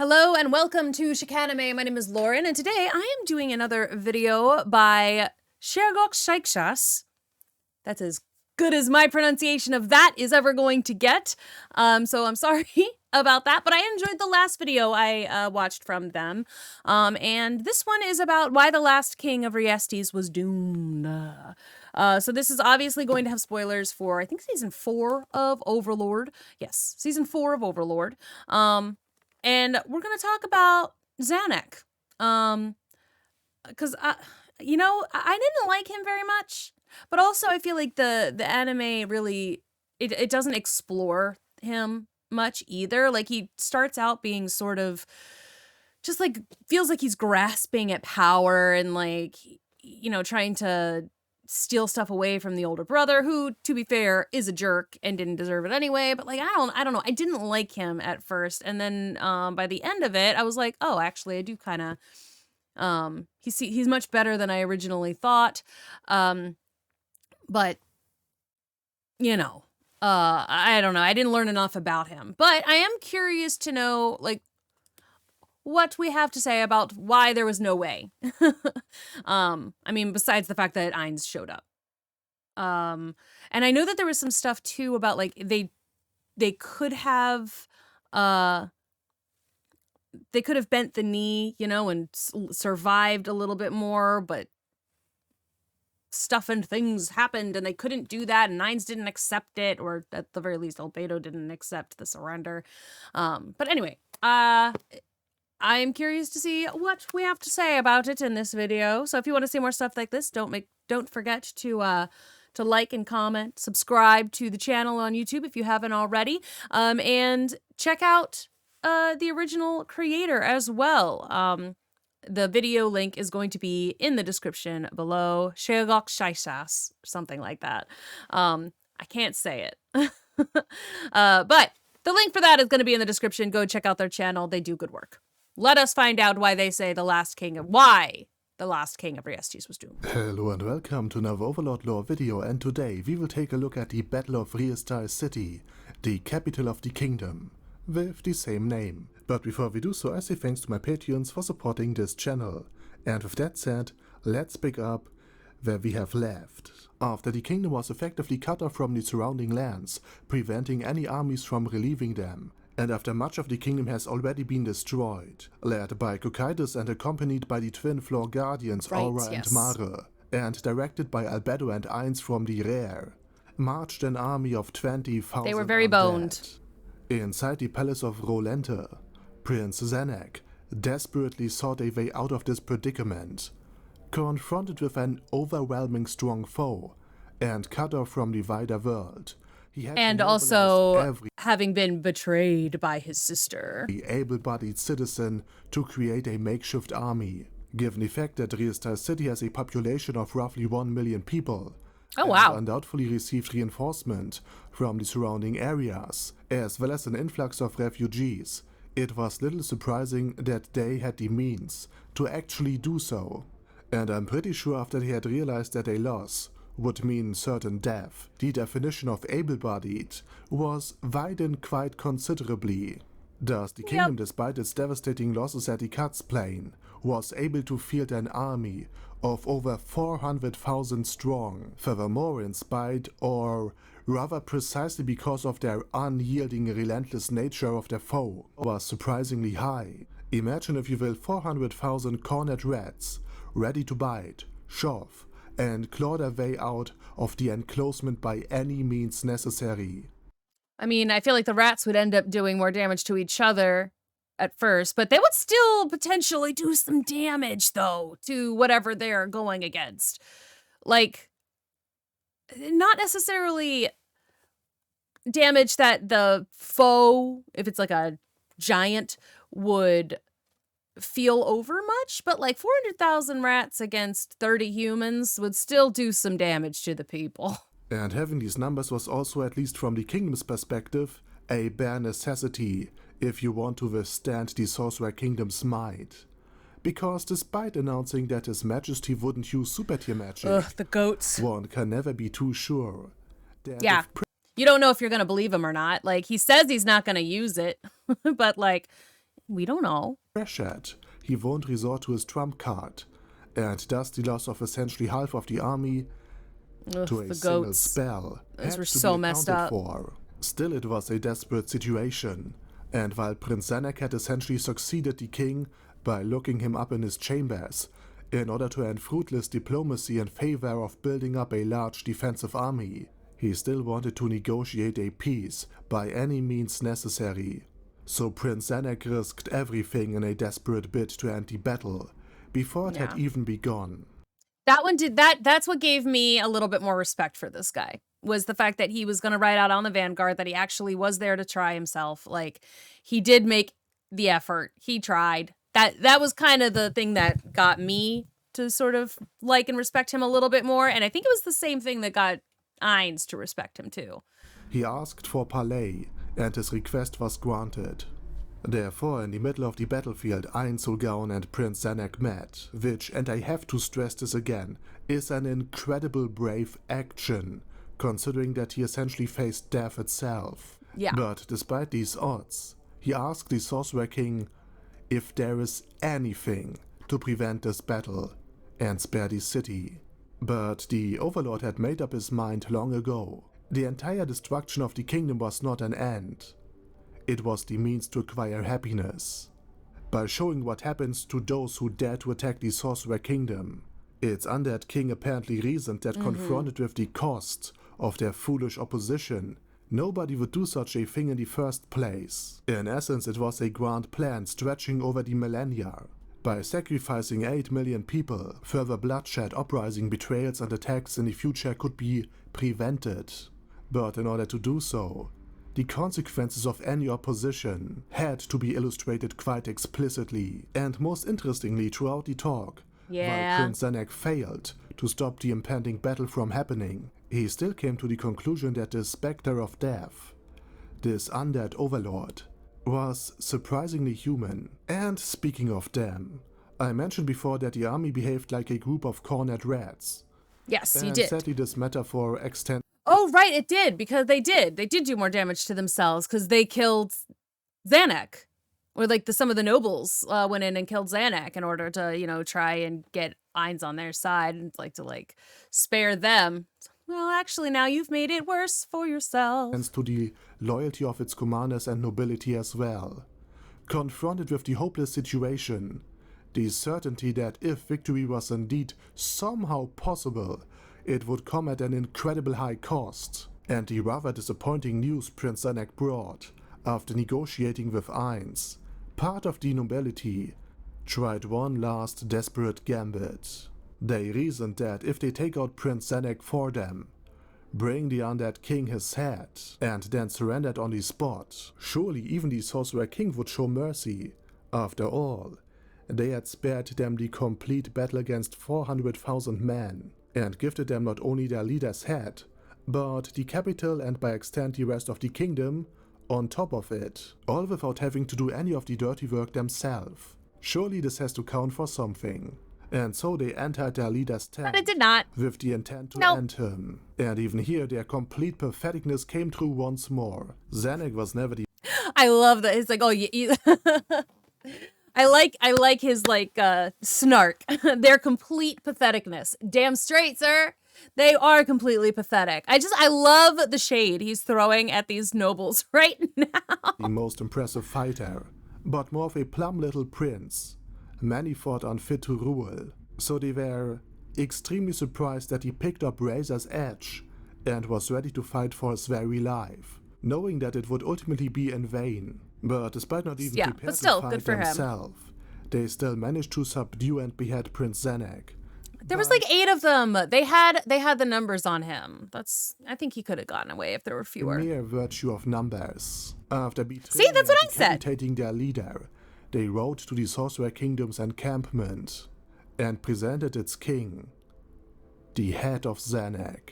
Hello and welcome to Schäärgocks. My name is Lauren, and today I am doing another video by Schäärgocks Schächsaß. That's as good as my pronunciation of that is ever going to get. So I'm sorry about that, but I enjoyed the last video I watched from them. And this one is about why the last King of Re-Estize was doomed. So this is obviously going to have spoilers for, I think, season 4 of Overlord. Yes, season 4 of Overlord. And we're going to talk about Zanac. Because, you know, I didn't like him very much. But also I feel like the anime really, it doesn't explore him much either. Like, he starts out being sort of just like, feels like he's grasping at power and like, you know, trying to steal stuff away from the older brother, who, to be fair, is a jerk and didn't deserve it anyway. But like, I don't know. I didn't like him at first. And then by the end of it, I was like, oh, actually, I do kind of, he's much better than I originally thought. But, you know, I don't know. I didn't learn enough about him. But I am curious to know, like, what we have to say about why there was no way. I mean, besides the fact that Ainz showed up. And I know that there was some stuff too about like they could have bent the knee, you know, and survived a little bit more, but stuff and things happened and they couldn't do that, and Ainz didn't accept it, or at the very least Albedo didn't accept the surrender. But anyway, I am curious to see what we have to say about it in this video. So if you want to see more stuff like this, don't forget to like and comment, subscribe to the channel on YouTube if you haven't already, and check out the original creator as well. The video link is going to be in the description below. Schäärgocks Schächsaß, something like that. I can't say it. But the link for that is going to be in the description. Go check out their channel. They do good work. Let us find out why they say the last King of Re-Estize was doomed. Hello and welcome to another Overlord lore video, and today we will take a look at the Battle of Re-Estize City, the capital of the kingdom, with the same name. But before we do so, I say thanks to my Patreons for supporting this channel. And with that said, let's pick up where we have left. After the kingdom was effectively cut off from the surrounding lands, preventing any armies from relieving them, and after much of the kingdom has already been destroyed, led by Cocytus and accompanied by the twin floor guardians Aura and Mare, and directed by Albedo and Ainz from the rear, marched an army of 20,000 They were very boned. Inside the palace of Rolente, Prince Zanac desperately sought a way out of this predicament. Confronted with an overwhelming strong foe, and cut off from the wider world, and also having been betrayed by his sister, the able-bodied citizen, to create a makeshift army. Given the fact that Re-Estize City has a population of roughly 1 million people, wow, undoubtedly received reinforcement from the surrounding areas, as well as an influx of refugees, it was little surprising that they had the means to actually do so. And I'm pretty sure after they had realized that a loss would mean certain death, the definition of able-bodied was widened quite considerably. Thus, the kingdom, despite its devastating losses at the Cuts Plain, was able to field an army of over 400,000 strong. Furthermore, in spite, or rather precisely because of their unyielding, relentless nature of their foe, was surprisingly high. Imagine, if you will, 400,000 cornered rats, ready to bite, shove, and claw their way out of the enclosement by any means necessary. I mean, I feel like the rats would end up doing more damage to each other at first, but they would still potentially do some damage, though, to whatever they're going against. Like, not necessarily damage that the foe, if it's like a giant, would feel over much, but like 400,000 rats against 30 humans would still do some damage to the people. And having these numbers was also, at least from the kingdom's perspective, a bare necessity if you want to withstand the Sorcerer Kingdom's might. Because despite announcing that His Majesty wouldn't use super tier magic, the goats, one can never be too sure. Yeah, you don't know if you're gonna believe him or not. Like, he says he's not gonna use it, but like, We don't know. Pressured, he won't resort to his trump card, and thus the loss of essentially half of the army to a the single goats. spell Those had were to so be messed accounted up. for. Still, it was a desperate situation, and while Prince Zanac had essentially succeeded the king by locking him up in his chambers in order to end fruitless diplomacy in favor of building up a large defensive army, he still wanted to negotiate a peace by any means necessary. So Prince Zanac risked everything in a desperate bid to end the battle before it had even begun. That one did that. That's what gave me a little bit more respect for this guy, was the fact that he was going to ride out on the vanguard, that he actually was there to try himself. Like, he did make the effort. He tried. That was kind of the thing that got me to sort of like and respect him a little bit more. And I think it was the same thing that got Ainz to respect him too. He asked for parley, and his request was granted. Therefore, in the middle of the battlefield, Ainz Sulgaon and Prince Zanac met, which, and I have to stress this again, is an incredible brave action, considering that he essentially faced death itself. Yeah. But despite these odds, he asked the Sorcerer King if there is anything to prevent this battle and spare the city. But the Overlord had made up his mind long ago. The entire destruction of the kingdom was not an end. It was the means to acquire happiness. By showing what happens to those who dare to attack the Sorcerer Kingdom, its undead king apparently reasoned that confronted with the cost of their foolish opposition, nobody would do such a thing in the first place. In essence, it was a grand plan stretching over the millennia. By sacrificing 8 million people, further bloodshed, uprising, betrayals and attacks in the future could be prevented. But in order to do so, the consequences of any opposition had to be illustrated quite explicitly, and most interestingly throughout the talk. While Prince Zanac failed to stop the impending battle from happening, he still came to the conclusion that the Spectre of Death, this undead overlord, was surprisingly human. And speaking of them, I mentioned before that the army behaved like a group of cornered rats. Yes, he And did. sadly this metaphor extends. Oh, right, it did, because they did do more damage to themselves because they killed Zanac. Or like some of the nobles went in and killed Zanac in order to, try and get Ainz on their side and to spare them. Well, actually, now you've made it worse for yourself. To the loyalty of its commanders and nobility as well. Confronted with the hopeless situation, the certainty that if victory was indeed somehow possible, it would come at an incredible high cost, and the rather disappointing news Prince Zanac brought after negotiating with Ainz, part of the nobility tried one last desperate gambit. They reasoned that if they take out Prince Zanac for them, bring the undead king his head, and then surrender it on the spot, surely even the Sorcerer King would show mercy. After all, they had spared them the complete battle against 400,000 men, and gifted them not only their leader's head, but the capital and by extent the rest of the kingdom on top of it, all without having to do any of the dirty work themselves. Surely this has to count for something. And so they entered their leader's tent. But it did not. With the intent to end him. And even here their complete patheticness came true once more. Zanac was never the I love that. It's like, oh, you I like his snark. Their complete patheticness. Damn straight, sir. They are completely pathetic. I love the shade he's throwing at these nobles right now. The most impressive fighter, but more of a plumb little prince. Many thought unfit to rule, so they were extremely surprised that he picked up Razor's Edge and was ready to fight for his very life, knowing that it would ultimately be in vain. But despite not even prepared to fight themselves, they still managed to subdue and behead Prince Zanac. There was 8 of them. They had the numbers on him. I think he could have gotten away if there were fewer. Mere virtue of numbers. After betraying See, that's what I said. Decapitating their leader, they rode to the Sorcerer Kingdom's encampment and presented its king, the head of Zanac.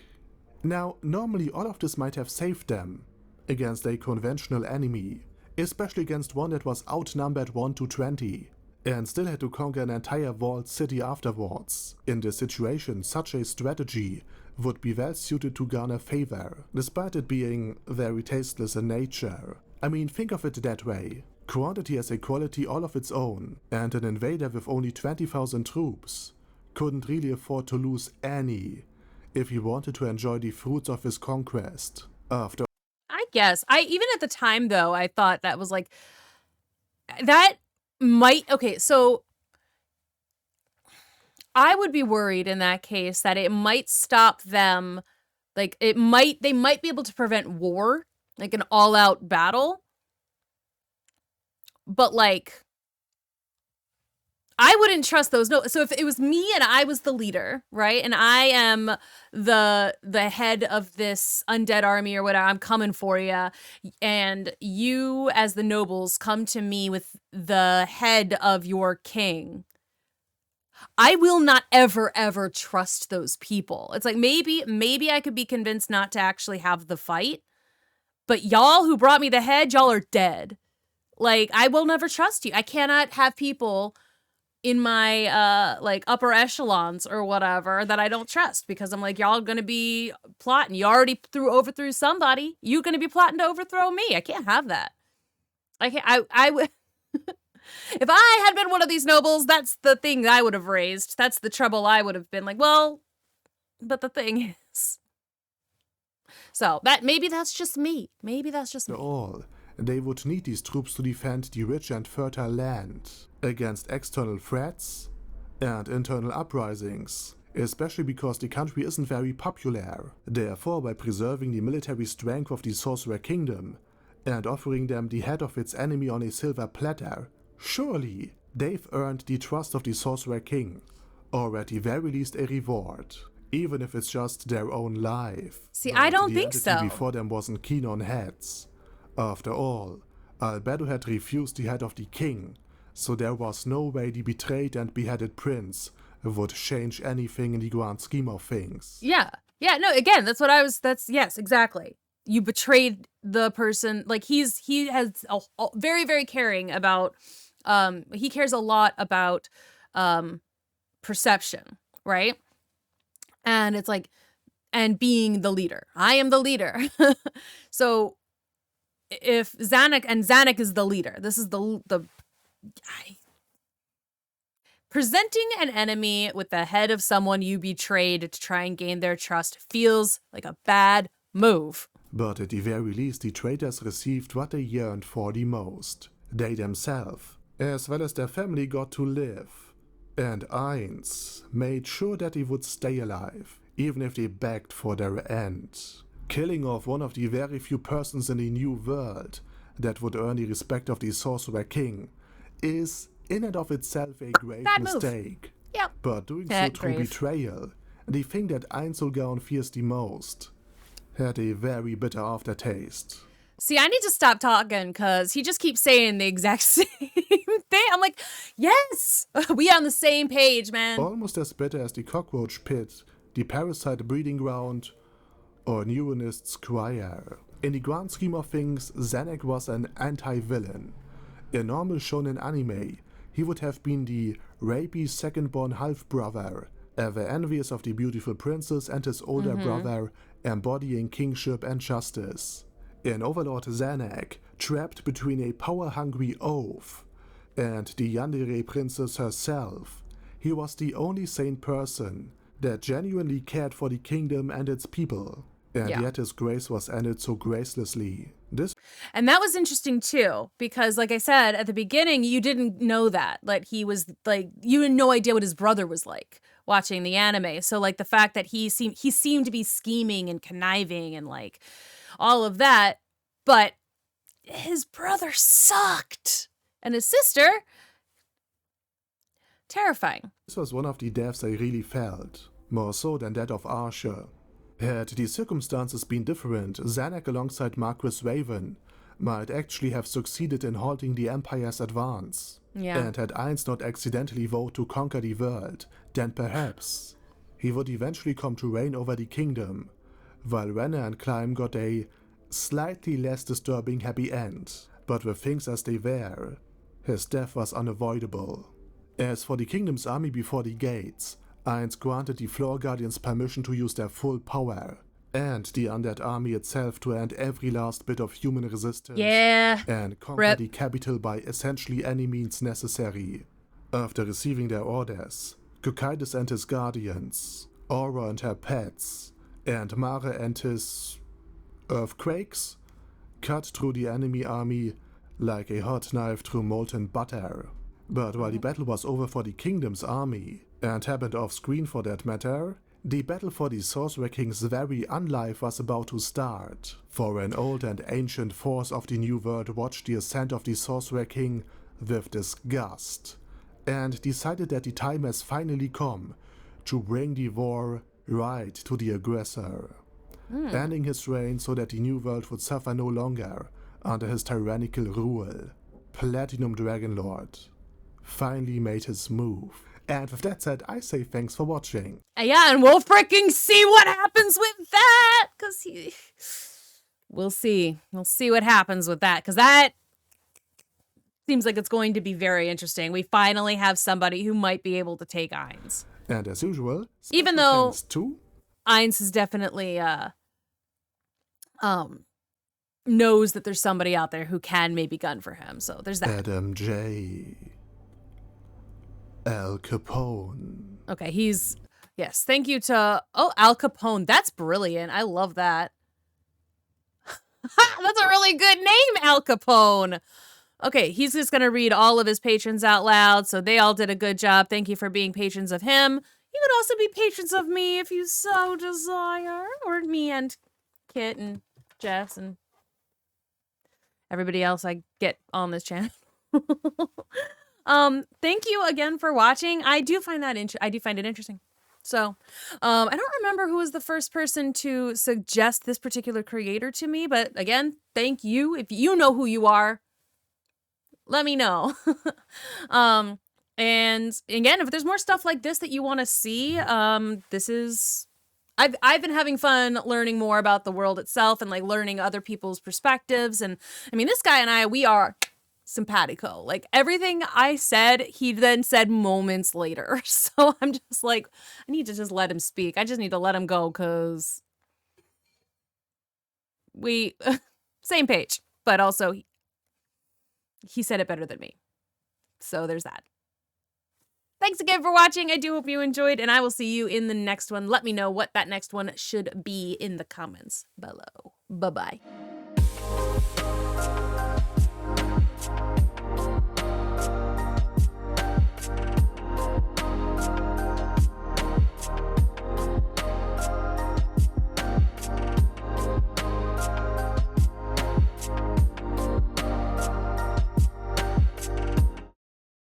Now, normally all of this might have saved them against a conventional enemy, especially against one that was outnumbered 1 to 20, and still had to conquer an entire walled city afterwards. In this situation, such a strategy would be well suited to garner favor, despite it being very tasteless in nature. I mean, think of it that way. Quantity has a quality all of its own, and an invader with only 20,000 troops couldn't really afford to lose any if he wanted to enjoy the fruits of his conquest. After I guess. Even at the time, though, I thought that was like, that might, okay, so I would be worried in that case that it might stop them, like, they might be able to prevent war, like an all-out battle, but, like, I wouldn't trust those. No, so if it was me and I was the leader, right, and I am the head of this undead army or whatever, I'm coming for you, and you as the nobles come to me with the head of your king, I will not ever trust those people. It's like maybe I could be convinced not to actually have the fight, but y'all who brought me the head, y'all are dead. Like, I will never trust you. I cannot have people in my like upper echelons or whatever that I don't trust, because I'm like, y'all gonna be plotting. You already overthrew somebody. You gonna be plotting to overthrow me. I can't have that. I can't. I would. If I had been one of these nobles, that's the thing I would have raised. That's the trouble I would have been like, well, but the thing is. So maybe that's just me. Maybe that's just me. all, they would need these troops to defend the rich and fertile land against external threats and internal uprisings, especially because the country isn't very popular. Therefore, by preserving the military strength of the Sorcerer Kingdom and offering them the head of its enemy on a silver platter, surely they've earned the trust of the Sorcerer King, or at the very least a reward, even if it's just their own life. See, I don't think The so. entity before them wasn't keen on heads. After all, Albedo had refused the head of the king, so there was no way the betrayed and beheaded prince would change anything in the grand scheme of things. Yeah, no, again, yes, exactly. You betrayed the person. Like, he has a very caring about, he cares a lot about perception, right? And it's like, and being the leader. I am the leader. So if Zanac is the leader, this is presenting an enemy with the head of someone you betrayed to try and gain their trust feels like a bad move. But at the very least, the traitors received what they yearned for the most. They themselves, as well as their family, got to live. And Ainz made sure that they would stay alive, even if they begged for their end. Killing off one of the very few persons in the new world that would earn the respect of the Sorcerer King is in and of itself a grave Bad move. mistake. Yep. But doing so That through grave. betrayal, the thing that Einzelgaun fears the most, had a very bitter aftertaste. See, I need to stop talking because he just keeps saying the exact same thing. I'm like, yes, we on the same page, man. Almost as bitter as the cockroach pit, the parasite breeding ground, or Neuronist's choir. In the grand scheme of things, Zanac was an anti-villain. In normal shonen anime, he would have been the rapey second-born half-brother, ever envious of the beautiful princess and his older brother, embodying kingship and justice. In Overlord Zanac, trapped between a power-hungry oaf and the Yandere princess herself, he was the only sane person that genuinely cared for the kingdom and its people. And Yeah. yet his grace was ended so gracelessly. And that was interesting too, because like I said, at the beginning, you didn't know that. Like, he was like, you had no idea what his brother was like watching the anime. So like the fact that he seemed to be scheming and conniving and like all of that, but his brother sucked. And his sister, terrifying. This was one of the deaths I really felt, more so than that of Archer. Had the circumstances been different, Zanac alongside Marquis Raven might actually have succeeded in halting the Empire's advance. Yeah. And had Ainz not accidentally vowed to conquer the world, then perhaps he would eventually come to reign over the kingdom, while Renard and Climb got a slightly less disturbing happy end. But with things as they were, his death was unavoidable. As for the kingdom's army before the gates, Ainz granted the Floor Guardians permission to use their full power, and the undead army itself to end every last bit of human resistance and conquer the capital by essentially any means necessary. After receiving their orders, Cocytus and his guardians, Aura and her pets, and Mare and his earthquakes cut through the enemy army like a hot knife through molten butter. But while the battle was over for the kingdom's army, and happened off-screen for that matter, the battle for the Sorcerer King's very unlife was about to start. For an old and ancient force of the New World watched the ascent of the Sorcerer King with disgust, and decided that the time has finally come to bring the war right to the aggressor, ending his reign so that the New World would suffer no longer under his tyrannical rule. Platinum Dragonlord finally made his move. And with that said, I say thanks for watching. Yeah, and we'll freaking see what happens with that, because we'll see. We'll see what happens with that, because that seems like it's going to be very interesting. We finally have somebody who might be able to take Ainz. And as usual, even though to Ainz is definitely knows that there's somebody out there who can maybe gun for him. So there's that. Adam J. Al Capone. Okay, yes, thank you to, Al Capone. That's brilliant. I love that. That's a really good name, Al Capone. Okay, he's just going to read all of his patrons out loud, so they all did a good job. Thank you for being patrons of him. You could also be patrons of me if you so desire, or me and Kit and Jess and everybody else I get on this channel. Thank you again for watching. I do find it interesting. So, I don't remember who was the first person to suggest this particular creator to me, but again, thank you. If you know who you are, let me know. And again, if there's more stuff like this that you want to see, I've been having fun learning more about the world itself and like learning other people's perspectives. And I mean, this guy and we are simpatico. Like everything I said, he then said moments later. So I'm just like, I need to just let him speak. I just need to let him go because we, same page, but also he said it better than me. So there's that. Thanks again for watching. I do hope you enjoyed, and I will see you in the next one. Let me know what that next one should be in the comments below. Bye-bye.